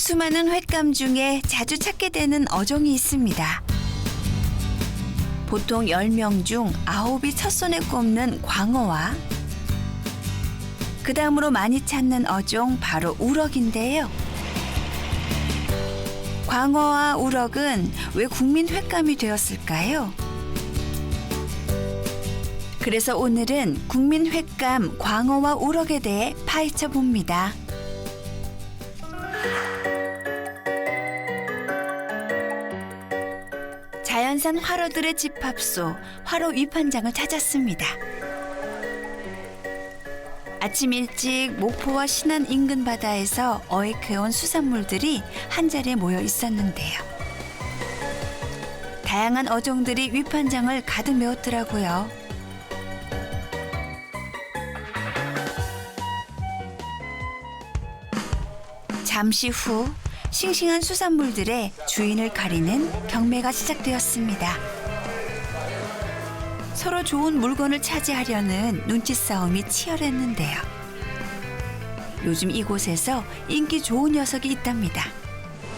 수많은 횟감 중에 자주 찾게 되는 어종이 있습니다. 보통 10명 중 9이 첫손에 꼽는 광어와 그 다음으로 많이 찾는 어종 바로 우럭인데요. 광어와 우럭은 왜 국민 횟감이 되었을까요? 그래서 오늘은 국민 횟감 광어와 우럭에 대해 파헤쳐 봅니다. 자연산 화로들의 집합소 화로 위판장을 찾았습니다. 아침 일찍 목포와 신안 인근 바다에서 어획해온 수산물들이 한자리에 모여 있었는데요. 다양한 어종들이 위판장을 가득 메웠더라고요. 잠시 후 싱싱한 수산물들의 주인을 가리는 경매가 시작되었습니다. 서로 좋은 물건을 차지하려는 눈치 싸움이 치열했는데요. 요즘 이곳에서 인기 좋은 녀석이 있답니다.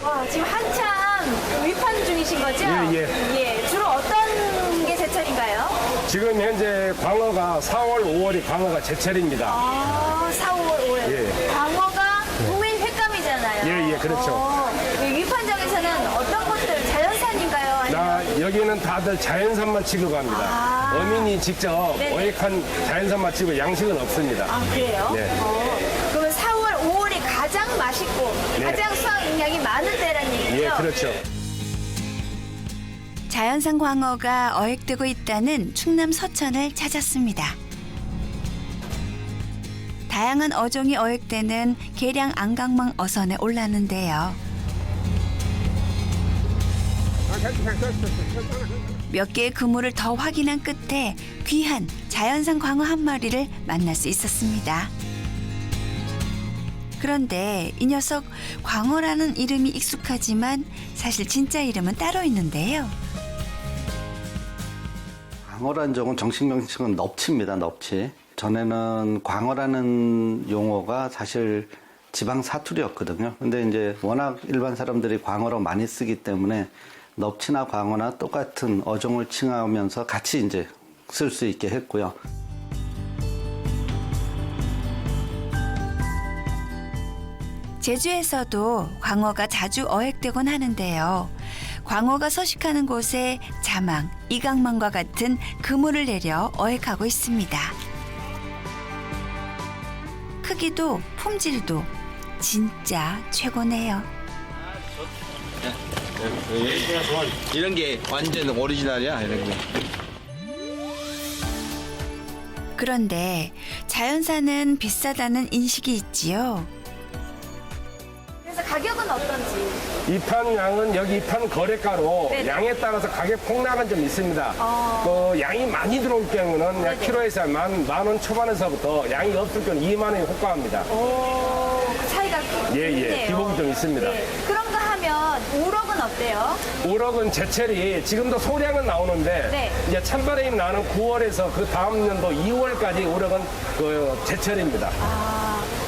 와, 지금 한참 위판 중이신 거죠? 예. 주로 어떤 게 제철인가요? 지금 현재 광어가 4월, 5월이 광어가 제철입니다. 아, 4월, 5월. 예. 광어가 국민 횟감이잖아요. 예, 그렇죠. 이 위판장에서는 어떤 것들, 자연산인가요? 아니면 여기는 다들 자연산만 취급합니다. 아. 어민이 직접 네네. 어획한 자연산만 취급, 양식은 없습니다. 아, 그래요? 네. 그러면 4월, 5월이 가장 맛있고 네. 가장 수확량이 많을 때라는 얘기죠? 예, 그렇죠. 자연산 광어가 어획되고 있다는 충남 서천을 찾았습니다. 다양한 어종이 어획되는 계량 안강망 어선에 올랐는데요. 몇 개의 그물을 더 확인한 끝에 귀한 자연산 광어 한 마리를 만날 수 있었습니다. 그런데 이 녀석 광어라는 이름이 익숙하지만 사실 진짜 이름은 따로 있는데요. 광어라는 종은 정식 명칭은 넙치입니다. 넙치. 전에는 광어라는 용어가 사실 지방 사투리였거든요. 근데 이제 워낙 일반 사람들이 광어로 많이 쓰기 때문에 넙치나 광어나 똑같은 어종을 칭하면서 같이 이제 쓸 수 있게 했고요. 제주에서도 광어가 자주 어획되곤 하는데요. 광어가 서식하는 곳에 자망, 이강망과 같은 그물을 내려 어획하고 있습니다. 크기도 품질도 진짜 최고네요. 이런 게 완전 오리지널이야, 이런 게. 그런데 자연산은 비싸다는 인식이 있지요. 그래서 가격은 어떤지. 이판 양은 여기 이판 거래가로 네네. 양에 따라서 가격 폭락은 좀 있습니다. 그 양이 많이 들어올 경우는 약 네네. 키로에서 만 원 초반에서부터 양이 없을 경우 2만 원이 호가합니다. 그 차이가 있네요. 기복이 좀 있습니다. 네. 그런가 하면 우럭은 어때요? 우럭은 제철이 지금도 소량은 나오는데 네. 이제 찬바람이 나는 9월에서 그 다음 연도 2월까지 우럭은 그 제철입니다.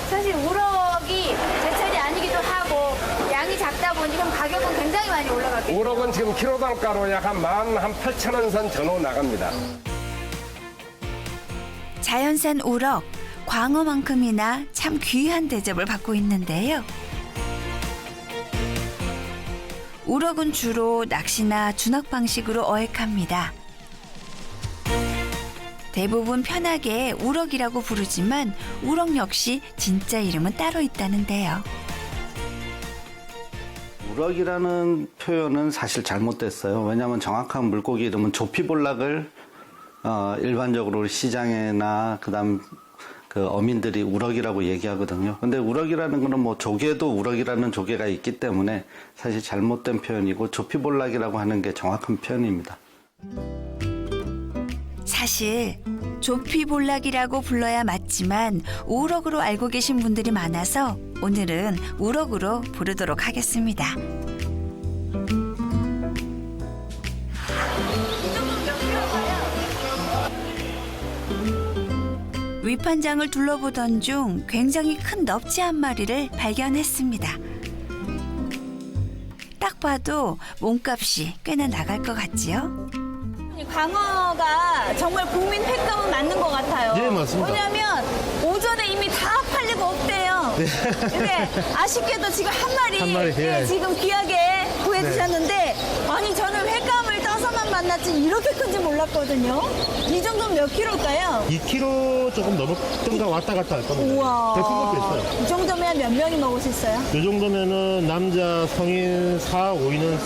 사실 우럭이 제철이 아니기도 하고 양이 작다 보니 그럼 가격은 굉장히 많이 올라가겠죠. 우럭은 지금 키로당가로 약 한 18,000원 선 전후 나갑니다. 자연산 우럭, 광어만큼이나 참 귀한 대접을 받고 있는데요. 우럭은 주로 낚시나 준학 방식으로 어획합니다. 대부분 편하게 우럭이라고 부르지만 우럭 역시 진짜 이름은 따로 있다는데요. 우럭이라는 표현은 사실 잘못됐어요. 왜냐하면 정확한 물고기 이름은 조피볼락을 일반적으로 시장에나 그다음 그 어민들이 우럭이라고 얘기하거든요. 근데 우럭이라는 거는 뭐 조개도 우럭이라는 조개가 있기 때문에 사실 잘못된 표현이고 조피볼락이라고 하는 게 정확한 표현입니다. 사실 조피볼락이라고 불러야 맞지만 우럭으로 알고 계신 분들이 많아서 오늘은 우럭으로 부르도록 하겠습니다. 위판장을 둘러보던 중 굉장히 큰 넙치 한 마리를 발견했습니다. 딱 봐도 몸값이 꽤나 나갈 것 같지요? 이 광어가 정말 국민 횟감은 맞는 것 같아요. 예, 맞습니다. 왜냐하면 오전에 이미 다 팔리고 없대요. 근데 아쉽게도 지금 한 마리, 예. 지금 귀하게 구해주셨는데 아니 저는 횟감을 떠서만 만났지 이렇게 큰지 몰랐거든요. 이 정도면 몇 킬로일까요? 2kg 조금 넘었던가 왔다 갔다 할 겁니다. 우와. 더 큰 것도 있어요. 이 정도면 몇 명이 먹을 수 있어요? 이 정도면은 남자 성인 4, 5인은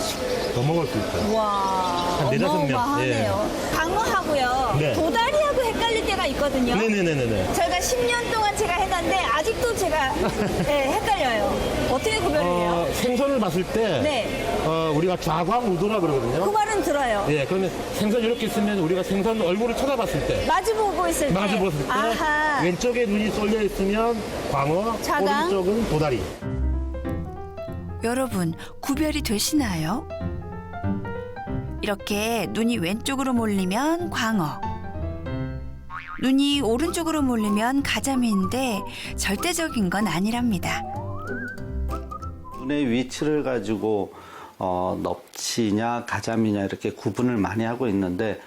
더 먹을 수 있어요. 와, 한 4-5명. 어마어마하네요. 광어하고요, 네. 도다리하고 헷갈릴 때가 있거든요. 네네네네. 저희가 10년 동안 제가 해놨는데 아직도 제가 네, 헷갈려요. 어떻게 구별해요? 생선을 봤을 때 네. 우리가 좌광우도라 그 그러거든요. 말은 들어요. 예, 그러면 생선 이렇게 있으면 우리가 생선 얼굴을 쳐다봤을 때 마주보고 있을 때. 마주봤을 때 아하. 왼쪽에 눈이 쏠려 있으면 광어, 좌광. 오른쪽은 도다리. 여러분, 구별이 되시나요? 이렇게 눈이 왼쪽으로 몰리면 광어, 눈이 오른쪽으로 몰리면 가자미인데 절대적인 건 아니랍니다. 눈의 위치를 가지고 넙치냐 가자미냐 이렇게 구분을 많이 하고 있는데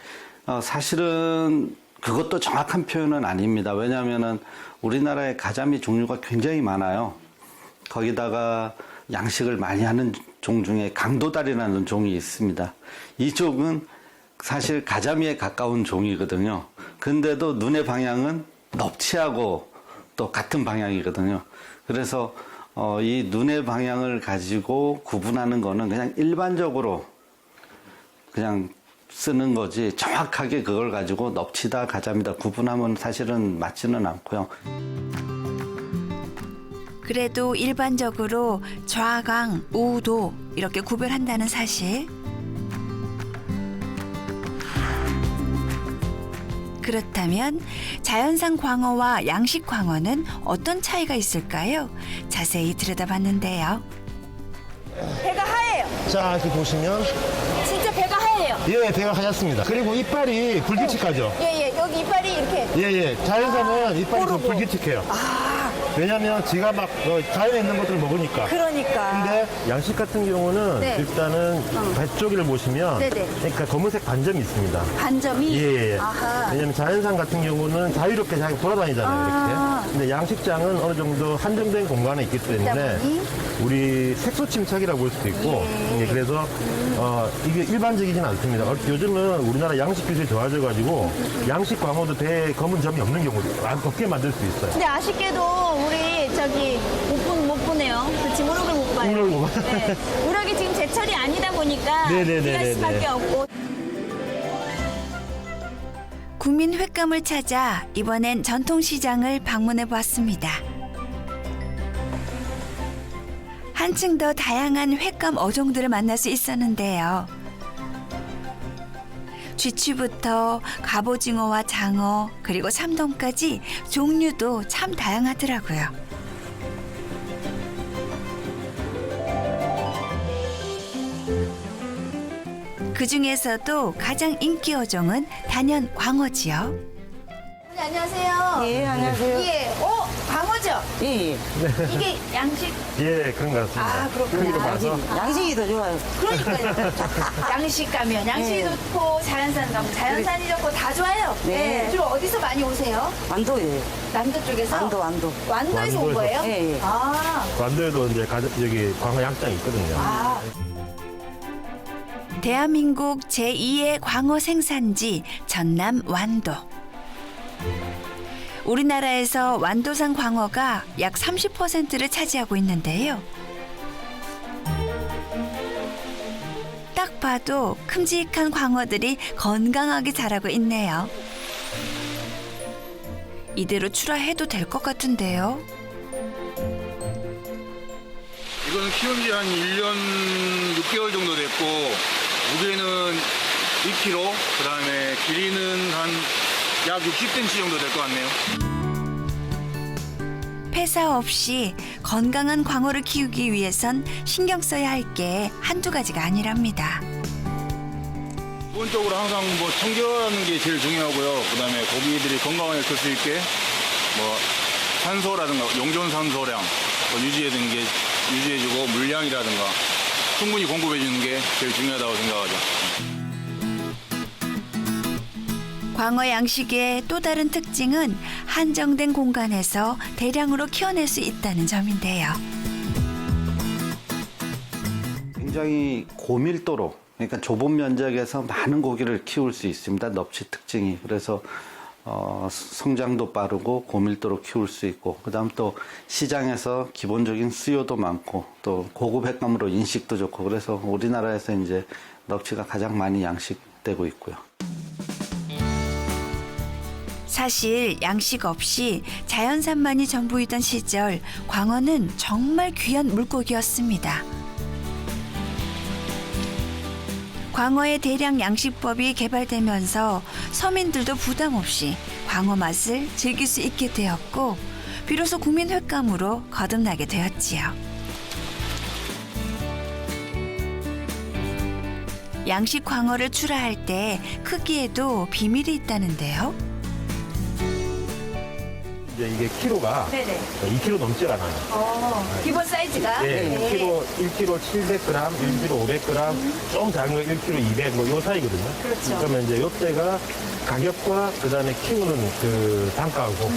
사실은 그것도 정확한 표현은 아닙니다. 왜냐하면은 우리나라에 가자미 종류가 굉장히 많아요. 거기다가 양식을 많이 하는 종 중에 강도다리라는 종이 있습니다. 이 종은 사실 가자미에 가까운 종이거든요. 근데도 눈의 방향은 넙치하고 또 같은 방향이거든요. 그래서 이 눈의 방향을 가지고 구분하는 거는 그냥 일반적으로 그냥 쓰는 거지 정확하게 그걸 가지고 넙치다 가자미다 구분하면 사실은 맞지는 않고요. 그래도 일반적으로 좌강, 우도 이렇게 구별한다는 사실. 그렇다면 자연산 광어와 양식 광어는 어떤 차이가 있을까요? 자세히 들여다봤는데요. 배가 하얘요. 자, 이렇게 보시면 진짜 배가 하얘요. 예, 배가 하얗습니다. 그리고 이빨이 불규칙하죠. 예, 여기 이빨이 이렇게. 예. 자연산은 이빨이 좀 뽀르고. 불규칙해요. 왜냐면 지가 막 자연에 있는 것들을 먹으니까. 그러니까. 근데 양식 같은 경우는 네. 일단은 배 쪽을 보시면 네네. 그러니까 검은색 반점이 있습니다. 반점이. 예. 아하. 왜냐면 자연산 같은 경우는 자유롭게 잘 돌아다니잖아요, 이렇게. 근데 양식장은 어느 정도 한정된 공간에 있기 때문에 보니? 우리 색소 침착이라고 볼 수도 있고, 예, 그래서 이게 일반적이진 않습니다. 요즘은 우리나라 양식 기술이 좋아져가지고 양식 광어도 배에 검은 점이 없는 경우도 없게 만들 수 있어요. 근데 아쉽게도 우리 저기 못 보네요. 그렇지, 우럭을 못 봐요. 우럭을 못 봐요. 네. 우럭이 지금 제철이 아니다 보니까 네네네네네. 피할 수밖에 없고. 국민 횟감을 찾아 이번엔 전통시장을 방문해 보았습니다. 한층 더 다양한 횟감 어종들을 만날 수 있었는데요. 쥐치부터 갑오징어와 장어 그리고 참돔까지 종류도 참 다양하더라고요. 그 중에서도 가장 인기 어종은 단연 광어지요. 네, 안녕하세요. 예, 안녕하세요. 예, 광어죠? 예, 예. 이게 양식. 예, 그런 것 같습니다. 아, 그렇구나. 크기로 봐서. 양식이 더 좋아요. 그러니까요. 양식 가면 양식이 네. 좋고 자연산 가면 자연산이 좋고 다 좋아요. 네. 주로 어디서 많이 오세요? 완도예요. 남도 쪽에서? 완도. 완도에서 온 완도에서. 거예요? 예, 예. 아, 완도에도 이제 여기 광어 양장이 있거든요. 아. 대한민국 제2의 광어 생산지 전남 완도. 우리나라에서 완도산 광어가 약 30%를 차지하고 있는데요. 딱 봐도 큼직한 광어들이 건강하게 자라고 있네요. 이대로 출하해도 될 것 같은데요. 이거는 키운 지 한 1년 6개월 정도 됐고, 무게는 2kg, 그 다음에 길이는 한 약 60cm 정도 될 것 같네요. 폐사 없이 건강한 광어를 키우기 위해선 신경 써야 할 게 한두 가지가 아니랍니다. 기본적으로 항상 뭐 청결하는 게 제일 중요하고요. 그 다음에 고기들이 건강하게 클 수 있게 뭐 산소라든가 용존 산소량 유지해주고 물량이라든가 충분히 공급해 주는 게 제일 중요하다고 생각하죠. 광어 양식의 또 다른 특징은 한정된 공간에서 대량으로 키워낼 수 있다는 점인데요. 굉장히 고밀도로, 그러니까 좁은 면적에서 많은 고기를 키울 수 있습니다. 넙치 특징이. 그래서 성장도 빠르고 고밀도로 키울 수 있고, 그다음 또 시장에서 기본적인 수요도 많고, 또 고급 횟감으로 인식도 좋고, 그래서 우리나라에서 이제 넙치가 가장 많이 양식되고 있고요. 사실 양식 없이 자연산만이 전부이던 시절 광어는 정말 귀한 물고기였습니다. 광어의 대량 양식법이 개발되면서 서민들도 부담 없이 광어 맛을 즐길 수 있게 되었고 비로소 국민 횟감으로 거듭나게 되었지요. 양식 광어를 출하할 때 크기에도 비밀이 있다는데요. 이제 이게 키로가 네네. 2kg 넘지 않아요. 기본 사이즈가. 네, 1kg 700g, 1kg 500g, 좀 작은 거 1kg 200, 뭐 요 사이거든요. 그렇죠. 그러면 이제 요때가 가격과 그 다음에 키우는 그 단가하고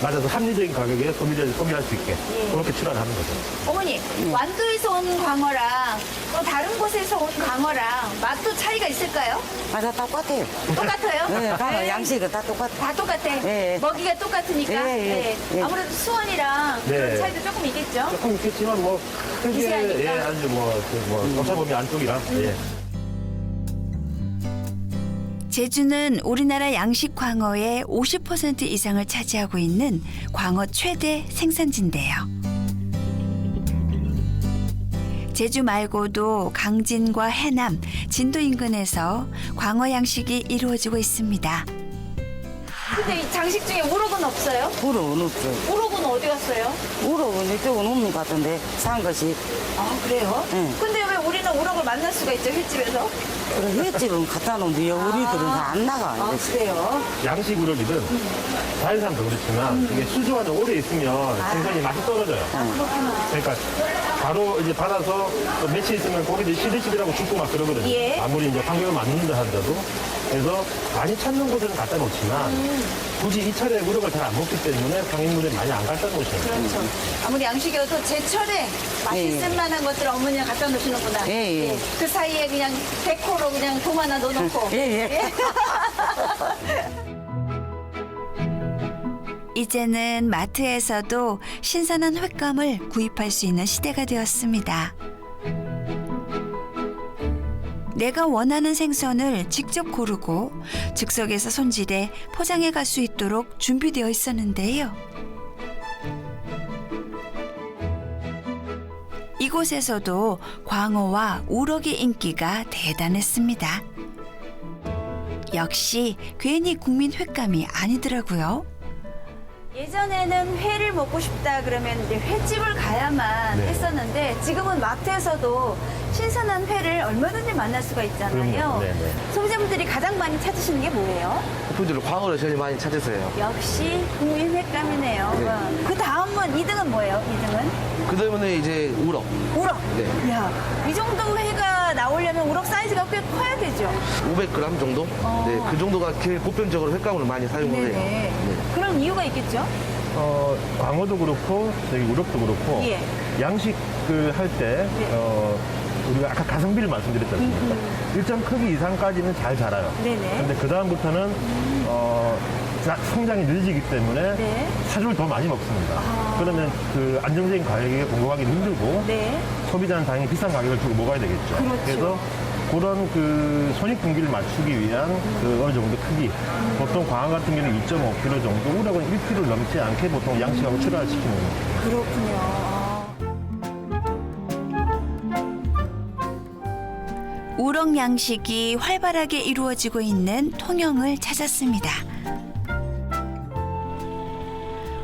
맞아서 합리적인 가격에 소비할 수 있게 그렇게 출하를 하는 거죠. 어머니, 완도에서 온 광어랑 또 다른 곳에서 온 광어랑 맛도 차이가 있을까요? 맞아, 똑같아요. 똑같아요? 네, 다 네. 양식은 다 똑같아. 다 똑같아. 네. 먹이가 똑같으니까. 네, 네, 네. 아무래도 수원이랑 네. 그런 차이도 조금 있겠죠? 조금 있겠지만 뭐 크게 미세하니까. 예, 아주 어차피 안쪽이라 예. 제주는 우리나라 양식 광어의 50% 이상을 차지하고 있는 광어 최대 생산지인데요. 제주 말고도 강진과 해남, 진도 인근에서 광어 양식이 이루어지고 있습니다. 근데 이 장식 중에 우럭은 없어요? 우럭은 없죠. 우럭은 어디 갔어요? 우럭은 이쪽은 없는 것 같은데, 산 것이. 아, 그래요? 네. 근데 왜 우리는 우럭을 만날 수가 있죠, 횟집에서? 그래, 횟집은 갖다 놓는데, 우리들은 다 안 나가. 아, 그래요? 양식 우럭이든 자연산도 그렇지만 이게 수조가 오래 있으면 생선이 맛이 떨어져요. 그러니까 바로 이제 받아서 또 며칠 있으면 고기들이 시들시들하고 죽고 막 그러거든요. 예. 아무리 이제 환경을 맞는다 하더라도. 그래서 많이 찾는 곳은 갖다 놓지만 굳이 이 철에 우럭을 잘 안 먹기 때문에 상인물에 많이 안 갖다 놓으시는 거예요. 그렇죠. 아무리 양식이어도 제철에 맛있을 만한 것들을 어머니가 갖다 놓으시는구나. 예, 예. 그 사이에 그냥 데코로 그냥 돔 하나 넣어놓고. 예, 예. 이제는 마트에서도 신선한 횟감을 구입할 수 있는 시대가 되었습니다. 내가 원하는 생선을 직접 고르고 즉석에서 손질해 포장해 갈 수 있도록 준비되어 있었는데요. 이곳에서도 광어와 우럭의 인기가 대단했습니다. 역시 괜히 국민 횟감이 아니더라고요. 예전에는 회를 먹고 싶다 그러면 이제 횟집을 가야만 네. 했었는데 지금은 마트에서도 신선한 회를 얼마든지 만날 수가 있잖아요. 그럼요. 네, 네. 소비자분들이 가장 많이 찾으시는 게 뭐예요? 분들은 광어를 제일 많이 찾으세요. 역시 국민 횟감이네요. 네. 그 다음은 2등은 뭐예요? 2등은? 그 다음에 이제 우럭. 우럭. 네. 이야, 이 정도 회가 나오려면 우럭 사이즈가 꽤 커야 되죠. 500g 정도? 네, 그 정도가 제일 보편적으로 횟감으로 많이 사용을 해요. 네네. 그런 이유가 있겠죠? 광어도 그렇고 저기 우럭도 그렇고 예. 양식 그 할 때 우리가 아까 가성비를 말씀드렸지 않습니까? 일정 크기 이상까지는 잘 자라요. 네네. 근데 그 다음부터는 성장이 늦어지기 때문에 네. 사료를 더 많이 먹습니다. 그러면 그 안정적인 가격에 공급하기 힘들고 네. 소비자는 당연히 비싼 가격을 주고 먹어야 되겠죠. 그렇죠. 그래서 그런 그 손익분기를 맞추기 위한 그 어느 정도 크기. 보통 광어 같은 경우는 2.5kg 정도, 우럭은 1kg 넘지 않게 보통 양식하고 출하를 시키는 겁니다. 그렇군요. 우럭 양식이 활발하게 이루어지고 있는 통영을 찾았습니다.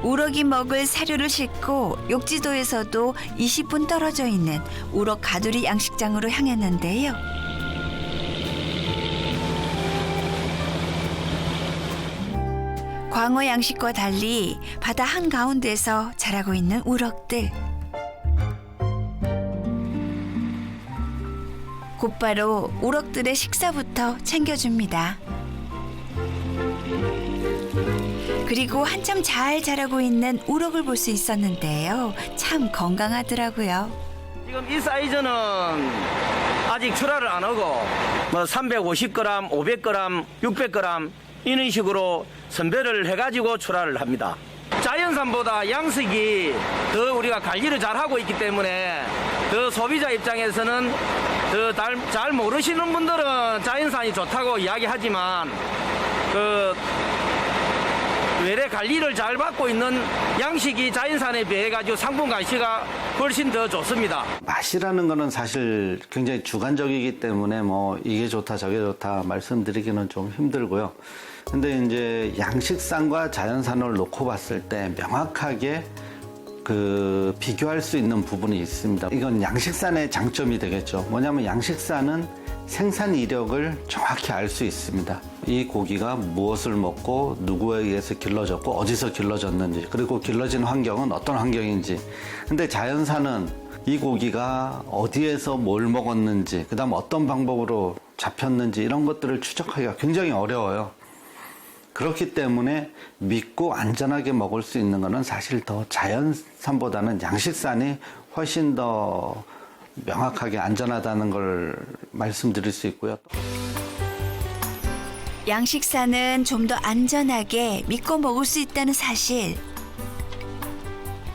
우럭이 먹을 사료를 싣고 욕지도에서도 20분 떨어져 있는 우럭 가두리 양식장으로 향했는데요. 광어 양식과 달리 바다 한가운데서 자라고 있는 우럭들. 곧바로 우럭들의 식사부터 챙겨줍니다. 그리고 한참 잘 자라고 있는 우럭을 볼 수 있었는데요. 참 건강하더라고요. 지금 이 사이즈는 아직 출하를 안 하고 뭐 350g, 500g, 600g 이런 식으로 선별을 해가지고 출하를 합니다. 자연산보다 양식이 더 우리가 관리를 잘 하고 있기 때문에 더 소비자 입장에서는 더 잘 모르시는 분들은 자연산이 좋다고 이야기하지만 그 외래 관리를 잘 받고 있는 양식이 자연산에 비해 가지고 상품 가치가 훨씬 더 좋습니다. 맛이라는 거는 사실 굉장히 주관적이기 때문에 뭐 이게 좋다 저게 좋다 말씀드리기는 좀 힘들고요. 근데 이제 양식산과 자연산을 놓고 봤을 때 명확하게 그 비교할 수 있는 부분이 있습니다. 이건 양식산의 장점이 되겠죠. 뭐냐면 양식산은 생산 이력을 정확히 알 수 있습니다. 이 고기가 무엇을 먹고 누구에 의해서 길러졌고 어디서 길러졌는지, 그리고 길러진 환경은 어떤 환경인지. 근데 자연산은 이 고기가 어디에서 뭘 먹었는지, 그다음 어떤 방법으로 잡혔는지 이런 것들을 추적하기가 굉장히 어려워요. 그렇기 때문에 믿고 안전하게 먹을 수 있는 것은 사실 더 자연산보다는 양식산이 훨씬 더 명확하게 안전하다는 걸 말씀드릴 수 있고요. 양식산은 좀 더 안전하게 믿고 먹을 수 있다는 사실.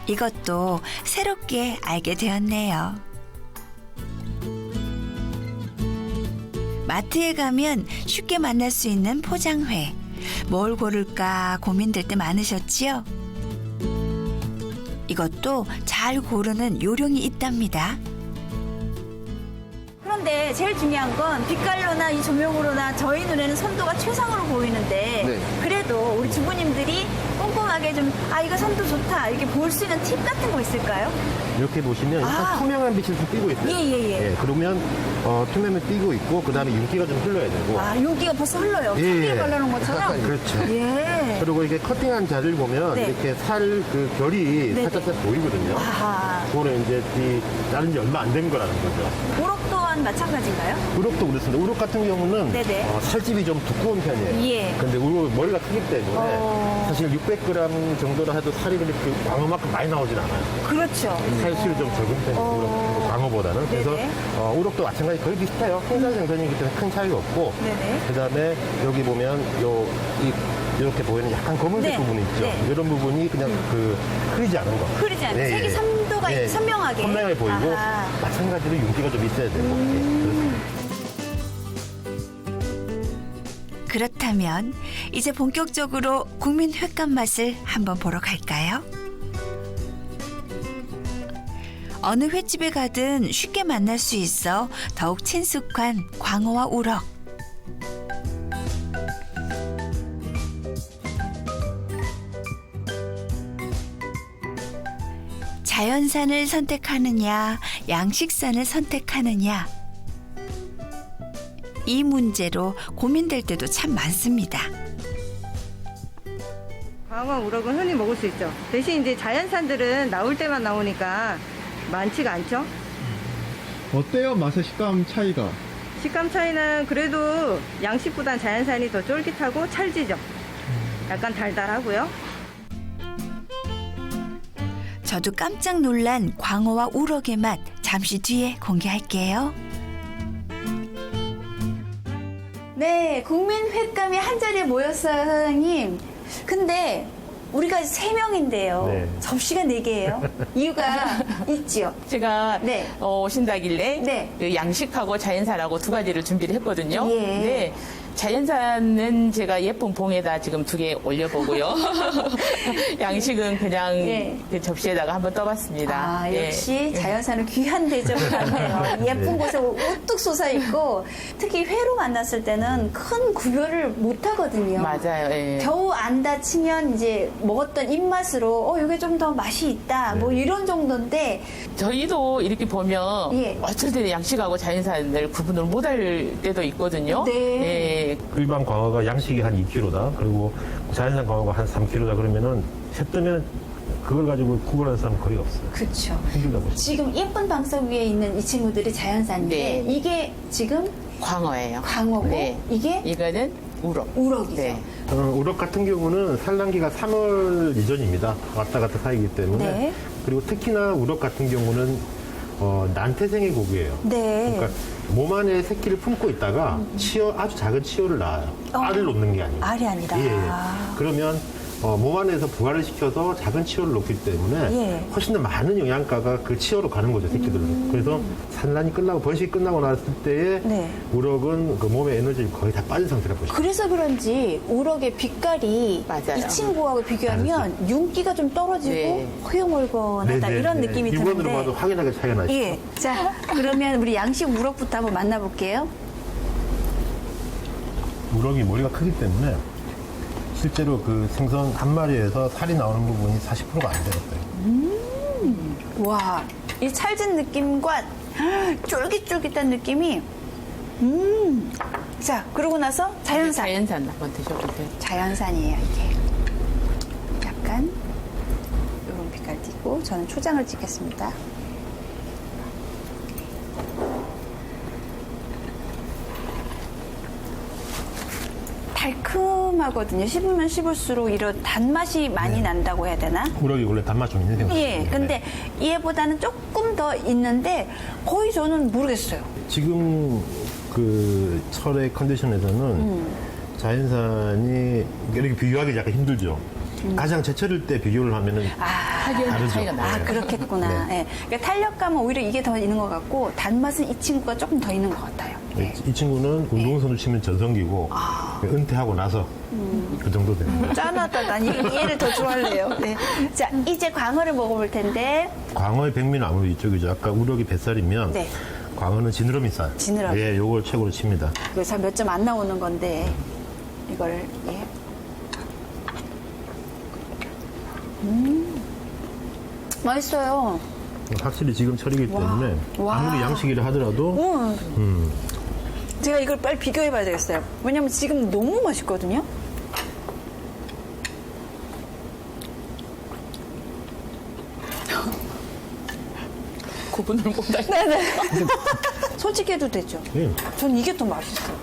이것도 새롭게 알게 되었네요. 마트에 가면 쉽게 만날 수 있는 포장회. 뭘 고를까 고민될 때 많으셨지요? 이것도 잘 고르는 요령이 있답니다. 그런데 제일 중요한 건 빛깔로나 이 조명으로나 저희 눈에는 선도가 최상으로 보이는데 네. 그래도 우리 주부님들이 꼼꼼하게 좀 이거 선도 좋다 이렇게 볼 수 있는 팁 같은 거 있을까요? 이렇게 보시면 일단 투명한 빛이 좀 띄고 있어요. 예. 그러면 투명한 띄고 있고 그다음에 윤기가 좀 흘러야 되고. 윤기가 벌써 흘러요. 예, 참기름 예. 발라놓은 것처럼. 그렇죠. 예. 그리고 이게 커팅한 자를 보면 네. 이렇게 살 그 결이 네네. 살짝 보이거든요. 아하. 그거는 이제 자른 지 얼마 안 된 거라는 거죠. 우럭 또한 마찬가지인가요? 우럭도 그렇습니다. 우럭 같은 경우는 네네. 살집이 좀 두꺼운 편이에요. 예. 근데 우럭 머리가 크기 때문에 사실 600g 정도라 해도 살이 그렇게 광어만큼 많이 나오진 않아요. 그렇죠. 살수율이 좀 적은 편이고 광어보다는. 그래서 네네. 우럭도 마찬가지 거의 비슷해요. 생산 생선이기 때문에 큰 차이가 없고. 네네. 그다음에 여기 보면 이렇게 보이는 약간 검은색 네. 부분이 있죠. 네. 이런 부분이 그냥 흐리지 않은 거. 흐리지 않아요. 색이 선도가 선명하게. 선명하게 보이고 아하. 마찬가지로 윤기가 좀 있어야 되고. 그렇습니다. 그렇다면 이제 본격적으로 국민 횟감 맛을 한번 보러 갈까요? 어느 횟집에 가든 쉽게 만날 수 있어 더욱 친숙한 광어와 우럭. 자연산을 선택하느냐, 양식산을 선택하느냐. 이 문제로 고민될 때도 참 많습니다. 광어, 우럭은 흔히 먹을 수 있죠. 대신 이제 자연산들은 나올 때만 나오니까 많지가 않죠. 어때요? 맛의 식감 차이가? 식감 차이는 그래도 양식보단 자연산이 더 쫄깃하고 찰지죠. 약간 달달하고요. 저도 깜짝 놀란 광어와 우럭의 맛 잠시 뒤에 공개할게요. 네, 국민 횟감이 한자리에 모였어요, 사장님. 근데 우리가 3명인데요. 네. 접시가 4개예요. 이유가 있지요. 제가 네. 오신다길래 네. 그 양식하고 자연산하고 두 가지를 준비를 했거든요. 예. 네. 자연산은 제가 예쁜 봉에다 지금 2개 올려보고요. 양식은 그냥 예. 그 접시에다가 한번 떠봤습니다. 예. 역시 자연산은 귀한 대접을 하네요. 예쁜 곳에 우뚝 솟아있고 특히 회로 만났을 때는 큰 구별을 못 하거든요. 맞아요. 예. 겨우 안 다치면 이제 먹었던 입맛으로 이게 좀 더 맛이 있다. 뭐 이런 정도인데 저희도 이렇게 보면 예. 어쩔 때는 양식하고 자연산을 구분을 못할 때도 있거든요. 네. 예. 일반 광어가 양식이 한 2kg다. 그리고 자연산 광어가 한 3kg다. 그러면은 셋 뜨면 그걸 가지고 구분하는 사람은 거의 없어요. 그렇죠. 힘들다 보니까. 지금 예쁜 방석 위에 있는 이 친구들이 자연산인데 네. 이게 지금 광어예요. 광어고 네. 이게 이거는 우럭. 우럭이죠. 네. 우럭 같은 경우는 산란기가 3월 이전입니다. 왔다 갔다 사이기 때문에. 네. 그리고 특히나 우럭 같은 경우는 난태생의 고기예요. 네. 그러니까 몸 안에 새끼를 품고 있다가 아주 작은 치어를 낳아요. 알을 놓는 게 아니에요. 알이 아니라. 예. 그러면 몸 안에서 부화를 시켜서 작은 치어를 놓기 때문에 예. 훨씬 더 많은 영양가가 그 치어로 가는 거죠, 새끼들로. 그래서 산란이 끝나고 번식이 끝나고 났을 때에 네. 우럭은 그 몸의 에너지가 거의 다 빠진 상태라고 보시면 그래서 그런지 우럭의 빛깔이 맞아요. 이 친구하고 비교하면 윤기가 좀 떨어지고 네. 허여멀건하다 이런 느낌이 육안으로 드는데. 봐도 확연하게 차이가 나시죠. 예. 자, 그러면 우리 양식 우럭부터 한번 만나볼게요. 우럭이 머리가 크기 때문에 실제로 그 생선 한 마리에서 살이 나오는 부분이 40%가 안 되었어요. 와, 이 찰진 느낌과 쫄깃쫄깃한 느낌이. 자, 그러고 나서 자연산. 자연산 한번 드셔보세요. 자연산이에요, 이게. 약간 이런 빛깔 띠고 저는 초장을 찍겠습니다. 달콤하거든요. 씹으면 씹을수록 이런 단맛이 많이 난다고 해야 되나? 우럭이 원래 단맛 좀 있는 생선. 예, 근데 얘보다는 조금 더 있는데 거의 저는 모르겠어요. 지금 그 철의 컨디션에서는 자연산이 이렇게 비교하기 약간 힘들죠. 가장 제철일 때 비교를 하면은 다르죠. 차이가 나요. 아, 그렇겠구나. 네. 예. 그러니까 탄력감은 오히려 이게 더 있는 것 같고 단맛은 이 친구가 조금 더 있는 것 같아요. 예. 이 친구는 운동선수 치면 전성기고 은퇴하고 나서 그 정도 됩니다. 짠하다. 난 얘를 더 좋아할래요. 네. 자, 이제 광어를 먹어볼 텐데. 광어의 백미는 아무래도 이쪽이죠. 아까 우럭이 뱃살이면 네. 광어는 지느러미살. 지느러미. 예, 요걸 최고로 칩니다. 그래서 몇 점 안 나오는 건데 이걸 예. 맛있어요. 확실히 지금 철이기 때문에 와. 아무리 양식이라 하더라도 제가 이걸 빨리 비교해봐야 되겠어요. 왜냐면 지금 너무 맛있거든요. 구분을 못할 네네. 솔직히 해도 되죠. 예. 전 이게 더 맛있어요.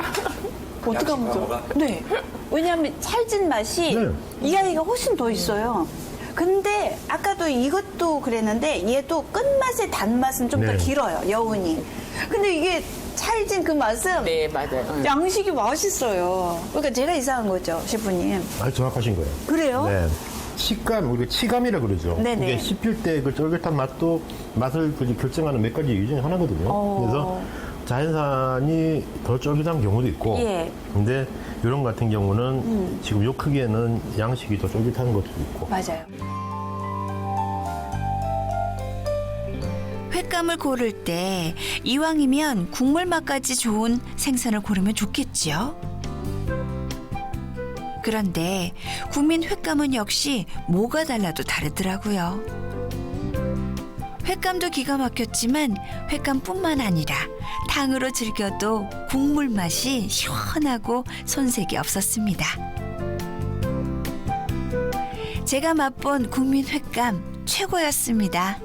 어떻게 하면 좋아? 네. 왜냐하면 찰진 맛이 네. 이 아이가 훨씬 더 있어요. 근데 아까도 이것도 그랬는데 얘도 끝맛의 단맛은 좀 더 네. 길어요. 여운이. 근데 이게 찰진 그 맛은 네, 맞아요. 양식이 맛있어요. 그러니까 제가 이상한 거죠, 셰프님. 아주 정확하신 거예요. 그래요? 네. 식감, 우리가 치감이라 그러죠. 네네. 이게 씹힐 때 그 쫄깃한 맛도 맛을 결정하는 몇 가지 이유 중에 하나거든요. 그래서 자연산이 더 쫄깃한 경우도 있고, 예. 근데 이런 같은 경우는 지금 요 크기에는 양식이 더 쫄깃한 것도 있고. 맞아요. 횟감을 고를 때 이왕이면 국물 맛까지 좋은 생선을 고르면 좋겠지요. 그런데 국민 횟감은 역시 뭐가 달라도 다르더라고요. 횟감도 기가 막혔지만 횟감뿐만 아니라 탕으로 즐겨도 국물 맛이 시원하고 손색이 없었습니다. 제가 맛본 국민 횟감 최고였습니다.